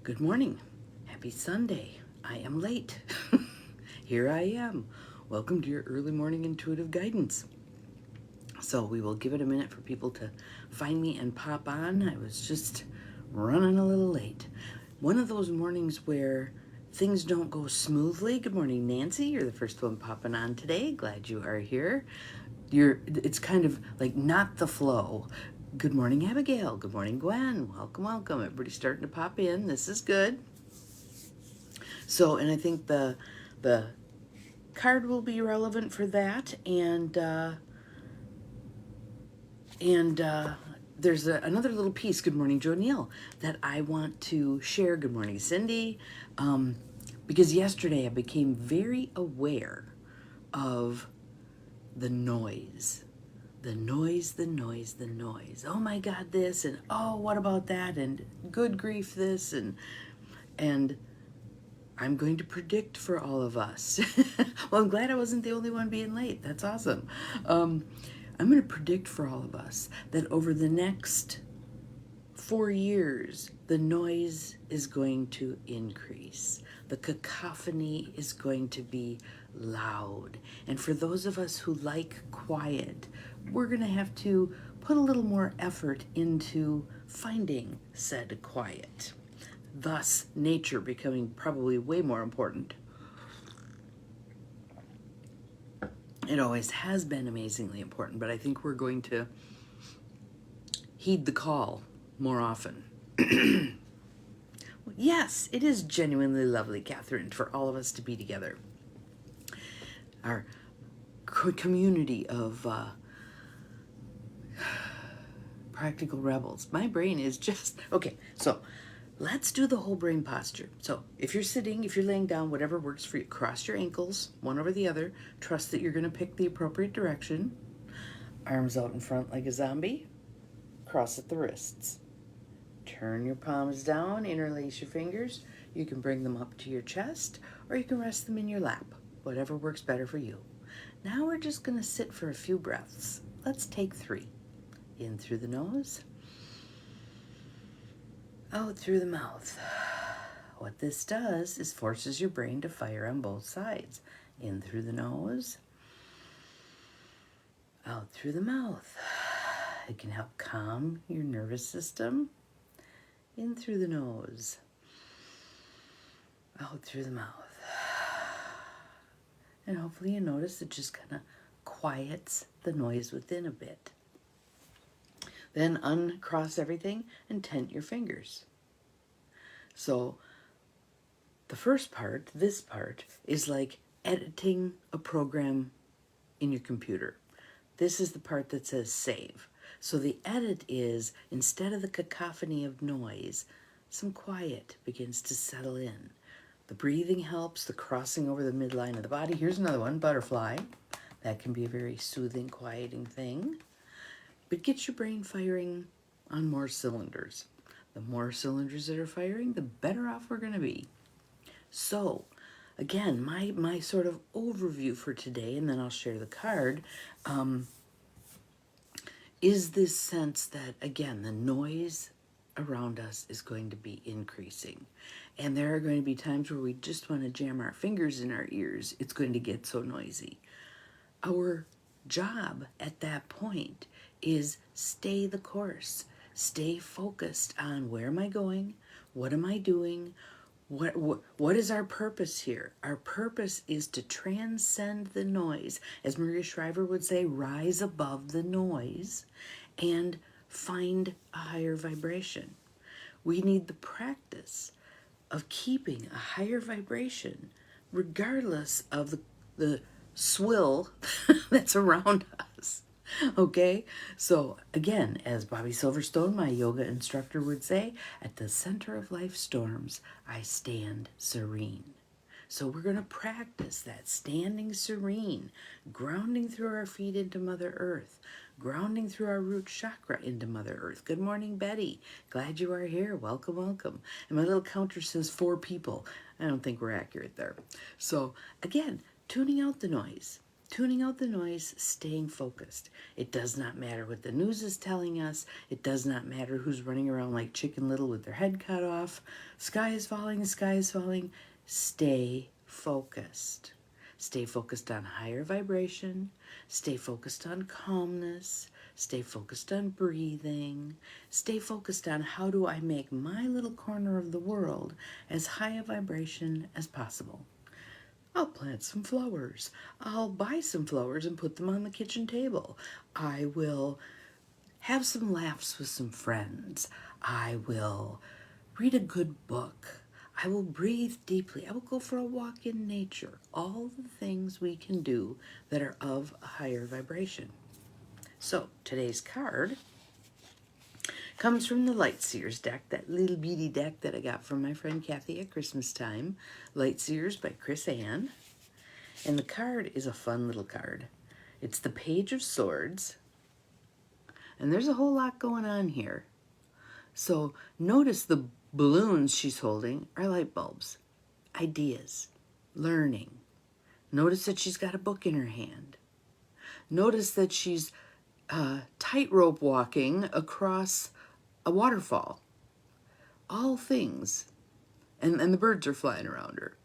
Good morning. Happy Sunday. I am late. Here I am. Welcome to your early morning intuitive guidance. So we will give it a minute for people to find me and pop on. I was just running a little late. One of those mornings where things don't go smoothly. Good morning, Nancy. You're the first one popping on today. Glad you are here. It's kind of like not the flow. Good morning, Abigail. Good morning, Gwen. Welcome, welcome. Everybody's starting to pop in. This is good. So, and I think the card will be relevant for that, and there's another little piece. Good morning, Joe Neal, that I want to share. Good morning, Cindy. Because yesterday I became very aware of the noise. The noise, the noise, the noise. Oh my God, this, and oh, what about that, and good grief, this, and I'm going to predict for all of us. Well, I'm glad I wasn't the only one being late. That's awesome. I'm going to predict for all of us that over the next 4 years, the noise is going to increase. The cacophony is going to be loud. And for those of us who like quiet, we're going to have to put a little more effort into finding said quiet. Thus, nature becoming probably way more important. It always has been amazingly important, but I think we're going to heed the call more often. Yes, it is genuinely lovely, Catherine, for all of us to be together. Our community of practical rebels. My brain is just... Okay, so let's do the whole brain posture. So if you're sitting, if you're laying down, whatever works for you, cross your ankles, one over the other. Trust that you're going to pick the appropriate direction. Arms out in front like a zombie. Cross at the wrists. Turn your palms down, interlace your fingers. You can bring them up to your chest, or you can rest them in your lap. Whatever works better for you. Now we're just going to sit for a few breaths. Let's take 3. In through the nose. Out through the mouth. What this does is forces your brain to fire on both sides. In through the nose. Out through the mouth. It can help calm your nervous system. In through the nose. Out through the mouth. And hopefully you notice it just kind of quiets the noise within a bit. Then uncross everything and tent your fingers. So the first part, this part, is like editing a program in your computer. This is the part that says save. So the edit is, instead of the cacophony of noise, some quiet begins to settle in. The breathing helps, the crossing over the midline of the body. Here's another one, butterfly. That can be a very soothing, quieting thing. But get your brain firing on more cylinders. The more cylinders that are firing, the better off we're going to be. So, again, my sort of overview for today, and then I'll share the card, is this sense that, again, the noise around us is going to be increasing. And there are going to be times where we just want to jam our fingers in our ears. It's going to get so noisy. Our job at that point is stay the course. Stay focused on where am I going? What am I doing? What is our purpose here? Our purpose is to transcend the noise. As Maria Shriver would say, rise above the noise and find a higher vibration. We need the practice of keeping a higher vibration regardless of the swill that's around us. Okay, so again, as Bobby Silverstone, my yoga instructor, would say, at the center of life's storms, I stand serene. So we're going to practice that standing serene, grounding through our feet into Mother Earth, grounding through our root chakra into Mother Earth. Good morning, Betty. Glad you are here. Welcome, welcome. And my little counter says 4 people. I don't think we're accurate there. So again, tuning out the noise. Tuning out the noise, staying focused. It does not matter what the news is telling us. It does not matter who's running around like Chicken Little with their head cut off. Sky is falling, the sky is falling. Stay focused. Stay focused on higher vibration. Stay focused on calmness. Stay focused on breathing. Stay focused on how do I make my little corner of the world as high a vibration as possible. I'll plant some flowers. I'll buy some flowers and put them on the kitchen table. I will have some laughs with some friends. I will read a good book. I will breathe deeply. I will go for a walk in nature. All the things we can do that are of a higher vibration. So today's card comes from the Light Seers deck, that little beady deck that I got from my friend Kathy at Christmas time. Light Seers by Chris Ann. And the card is a fun little card. It's the Page of Swords. And there's a whole lot going on here. So notice the balloons she's holding are light bulbs, ideas, learning. Notice that she's got a book in her hand. Notice that she's tightrope walking across a waterfall. All things. And the birds are flying around her.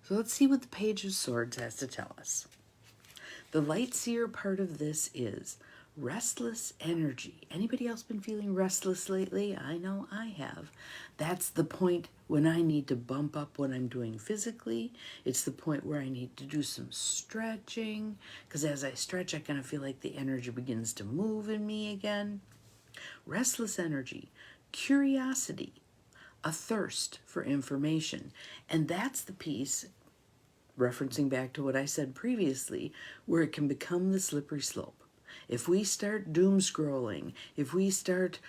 So let's see what the Page of Swords has to tell us. The Light Seer part of this is restless energy. Anybody else been feeling restless lately? I know I have. That's the point when I need to bump up what I'm doing physically. It's the point where I need to do some stretching, because as I stretch, I kind of feel like the energy begins to move in me again. Restless energy, curiosity, a thirst for information. And that's the piece, referencing back to what I said previously, where it can become the slippery slope. If we start doom scrolling, if we start,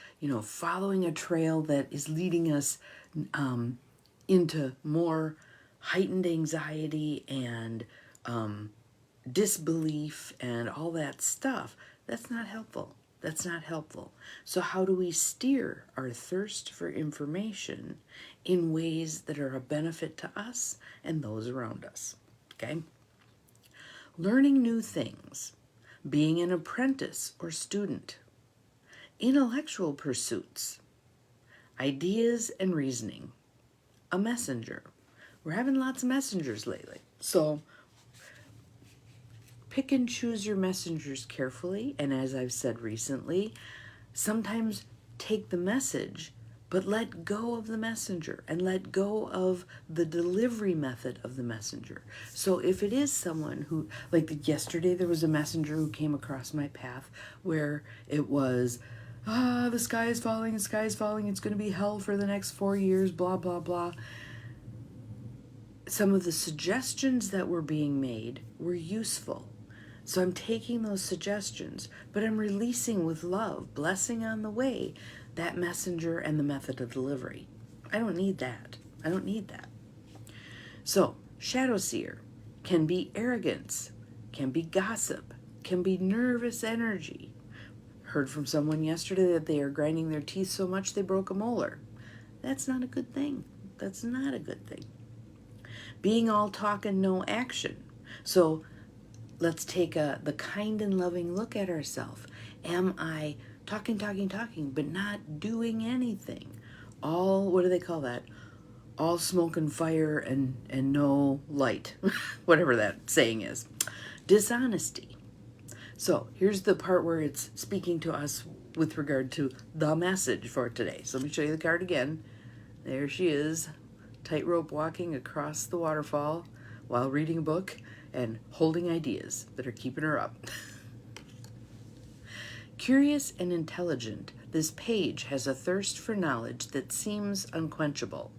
following a trail that is leading us into more heightened anxiety and disbelief and all that stuff, that's not helpful. That's not helpful. So how do we steer our thirst for information in ways that are a benefit to us and those around us? Okay? Learning new things, being an apprentice or student, intellectual pursuits, ideas and reasoning, a messenger. We're having lots of messengers lately. So pick and choose your messengers carefully, and as I've said recently, sometimes take the message, but let go of the messenger and let go of the delivery method of the messenger. So if it is someone who, like yesterday, there was a messenger who came across my path where it was, the sky is falling, it's going to be hell for the next 4 years, blah, blah, blah. Some of the suggestions that were being made were useful. So I'm taking those suggestions, but I'm releasing with love, blessing on the way, that messenger and the method of delivery. I don't need that. I don't need that. So, shadow seer can be arrogance, can be gossip, can be nervous energy. Heard from someone yesterday that they are grinding their teeth so much they broke a molar. That's not a good thing. That's not a good thing. Being all talk and no action. So, let's take the kind and loving look at ourselves. Am I talking, but not doing anything? All, what do they call that? All smoke and fire and no light. Whatever that saying is. Dishonesty. So here's the part where it's speaking to us with regard to the message for today. So let me show you the card again. There she is, tightrope walking across the waterfall while reading a book and holding ideas that are keeping her up. Curious and intelligent, this page has a thirst for knowledge that seems unquenchable.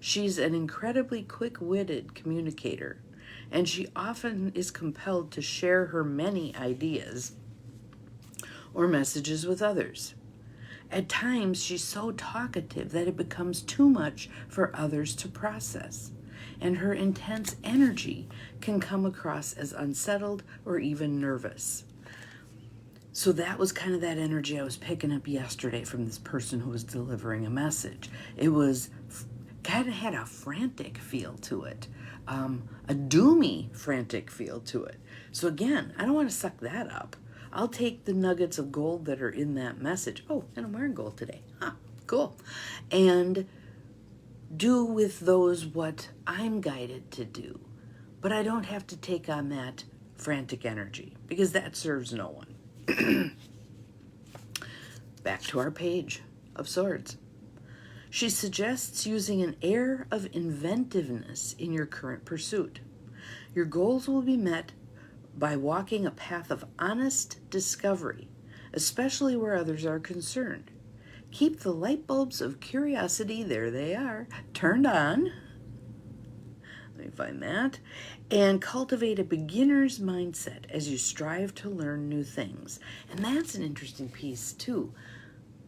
She's an incredibly quick-witted communicator, and she often is compelled to share her many ideas or messages with others. At times, she's so talkative that it becomes too much for others to process, and her intense energy can come across as unsettled or even nervous. So that was kind of that energy I was picking up yesterday from this person who was delivering a message. It was kind of had a frantic feel to it, a doomy frantic feel to it. So again, I don't want to suck that up. I'll take the nuggets of gold that are in that message. Oh, and I'm wearing gold today. Huh, cool. And do with those what I'm guided to do. But I don't have to take on that frantic energy because that serves no one. Back to our page of swords. She suggests using an air of inventiveness in your current pursuit. Your goals will be met by walking a path of honest discovery, especially where others are concerned. Keep the light bulbs of curiosity, there they are, turned on. Let me find that. And cultivate a beginner's mindset as you strive to learn new things. And that's an interesting piece too.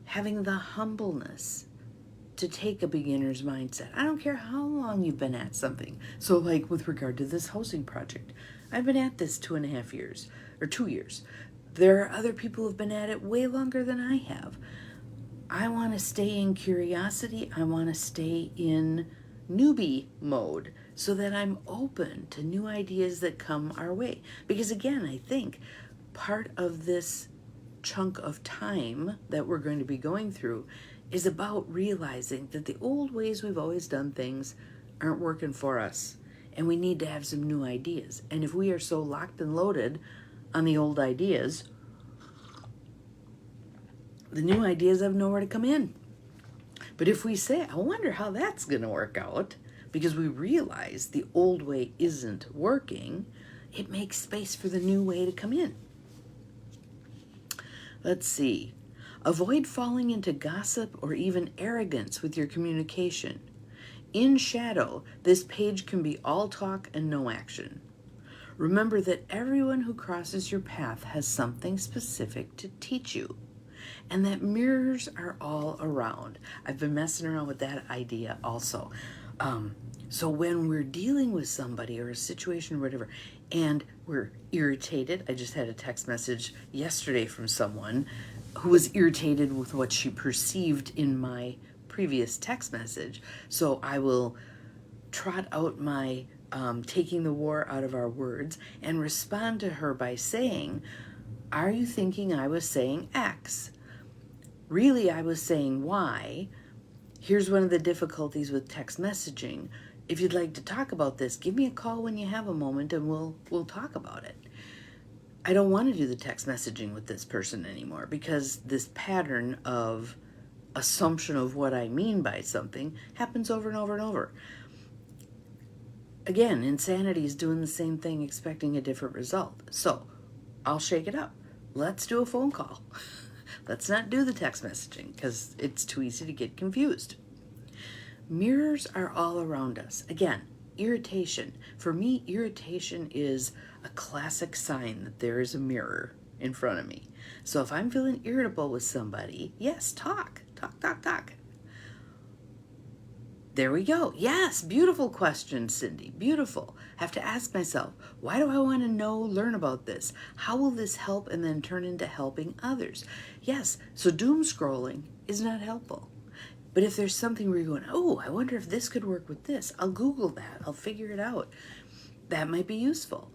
Having the humbleness to take a beginner's mindset. I don't care how long you've been at something. So like with regard to this housing project, I've been at this 2.5 years, or 2 years. There are other people who've been at it way longer than I have. I want to stay in curiosity. I want to stay in newbie mode so that I'm open to new ideas that come our way. Because again, I think part of this chunk of time that we're going to be going through is about realizing that the old ways we've always done things aren't working for us. And we need to have some new ideas. And if we are so locked and loaded on the old ideas, the new ideas have nowhere to come in. But if we say, I wonder how that's going to work out, because we realize the old way isn't working, it makes space for the new way to come in. Let's see. Avoid falling into gossip or even arrogance with your communication. In shadow, this page can be all talk and no action. Remember that everyone who crosses your path has something specific to teach you, and that mirrors are all around. I've been messing around with that idea also. So when we're dealing with somebody or a situation or whatever, and we're irritated, I just had a text message yesterday from someone who was irritated with what she perceived in my previous text message. So I will trot out my taking the war out of our words and respond to her by saying, are you thinking I was saying X? Really, I was saying Y. Here's one of the difficulties with text messaging. If you'd like to talk about this, give me a call when you have a moment and we'll talk about it. I don't want to do the text messaging with this person anymore because this pattern of assumption of what I mean by something happens over and over and over. Again, insanity is doing the same thing, expecting a different result. So I'll shake it up. Let's do a phone call. Let's not do the text messaging because it's too easy to get confused. Mirrors are all around us. Again, irritation. For me, irritation is a classic sign that there is a mirror in front of me. So if I'm feeling irritable with somebody, yes, talk. There we go. Yes, beautiful question, Cindy. Beautiful. I have to ask myself, why do I want to learn about this? How will this help and then turn into helping others? Yes, so doom scrolling is not helpful. But if there's something where you're going, oh, I wonder if this could work with this, I'll Google that. I'll figure it out. That might be useful.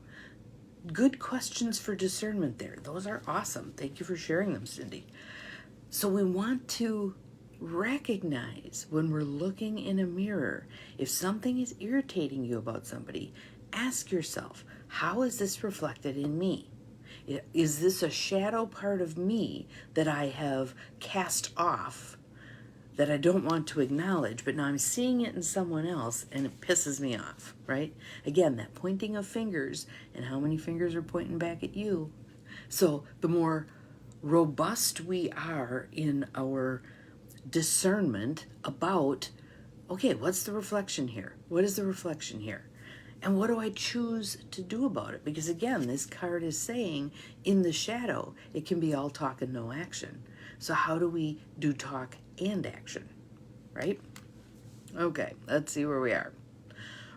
Good questions for discernment there. Those are awesome. Thank you for sharing them, Cindy. So we want to recognize when we're looking in a mirror, if something is irritating you about somebody, ask yourself, how is this reflected in me? Is this a shadow part of me that I have cast off that I don't want to acknowledge, but now I'm seeing it in someone else and it pisses me off, right? Again, that pointing of fingers and how many fingers are pointing back at you. So the more robust we are in our discernment about, okay, what's the reflection here? What is the reflection here? And what do I choose to do about it? Because again, this card is saying in the shadow, it can be all talk and no action. So how do we do talk and action, right? Okay, let's see where we are.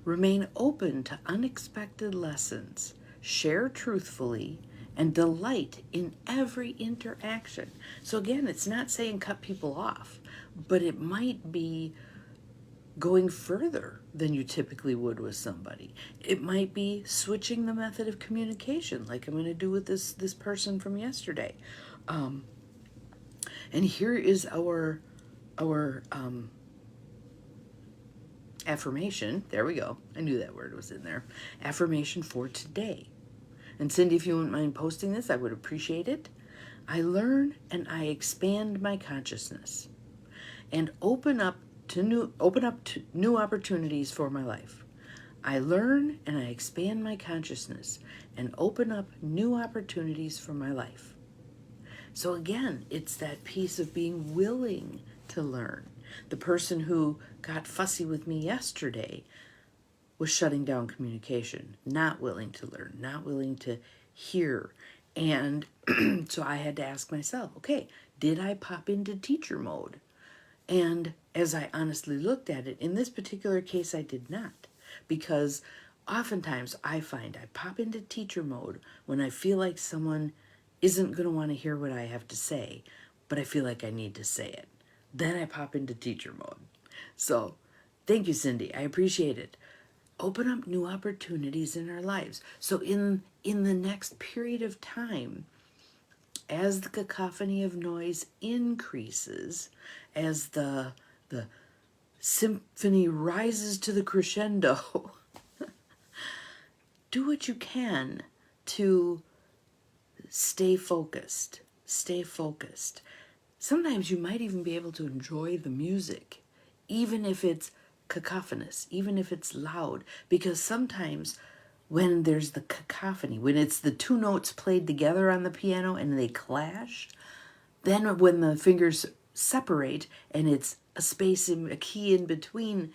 Remain open to unexpected lessons. Share truthfully and delight in every interaction. So again, it's not saying cut people off, but it might be going further than you typically would with somebody. It might be switching the method of communication, like I'm going to do with this person from yesterday. And here is our affirmation. There we go. I knew that word was in there. Affirmation for today. And Cindy, if you wouldn't mind posting this, I would appreciate it. I learn and I expand my consciousness and open up to new opportunities for my life. I learn and I expand my consciousness and open up new opportunities for my life. So again, it's that piece of being willing to learn. The person who got fussy with me yesterday was shutting down communication, not willing to learn, not willing to hear. And so I had to ask myself, okay, did I pop into teacher mode? And as I honestly looked at it, in this particular case, I did not. Because oftentimes I find I pop into teacher mode when I feel like someone isn't going to want to hear what I have to say, but I feel like I need to say it. Then I pop into teacher mode. So thank you, Cindy. I appreciate it. Open up new opportunities in our lives. So in the next period of time, as the cacophony of noise increases, as the symphony rises to the crescendo, do what you can to stay focused. Stay focused. Sometimes you might even be able to enjoy the music, even if it's cacophonous, even if it's loud, because sometimes when there's the cacophony, when it's the two notes played together on the piano and they clash, then when the fingers separate and it's a key in between,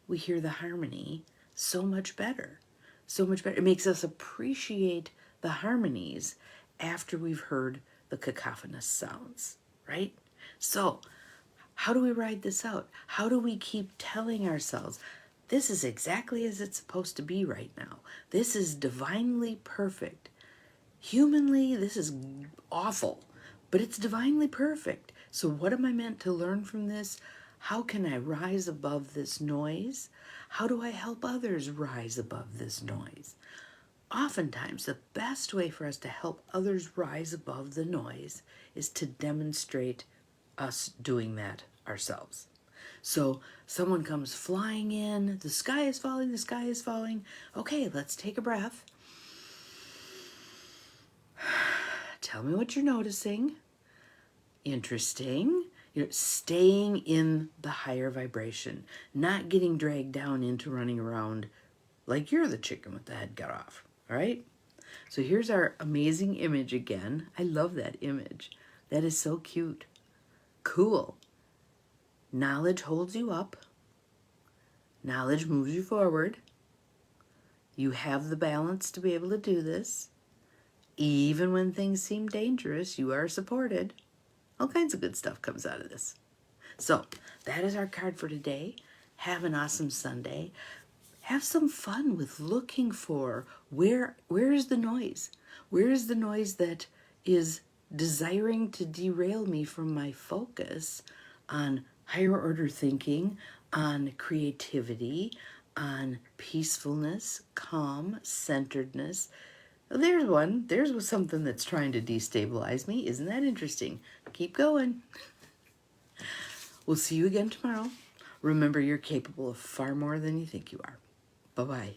we hear the harmony so much better. So much better. It makes us appreciate the harmonies after we've heard the cacophonous sounds, right? So, how do we ride this out? How do we keep telling ourselves, this is exactly as it's supposed to be right now? This is divinely perfect. Humanly, this is awful, but it's divinely perfect. So what am I meant to learn from this? How can I rise above this noise? How do I help others rise above this noise? Oftentimes, the best way for us to help others rise above the noise is to demonstrate us doing that ourselves. So someone comes flying in, the sky is falling, the sky is falling. Okay, let's take a breath. Tell me what you're noticing. Interesting. You're staying in the higher vibration, not getting dragged down into running around like you're the chicken with the head cut off. All right? So here's our amazing image again. I love that image. That is so cute. Cool. Knowledge holds you up. Knowledge moves you forward. You have the balance to be able to do this. Even when things seem dangerous, you are supported. All kinds of good stuff comes out of this. So that is our card for today. Have an awesome Sunday. Have some fun with looking for where is the noise? Where is the noise that is desiring to derail me from my focus on higher order thinking, on creativity, on peacefulness, calm, centeredness? There's one. There's something that's trying to destabilize me. Isn't that interesting? Keep going. We'll see you again tomorrow. Remember, you're capable of far more than you think you are. Bye-bye.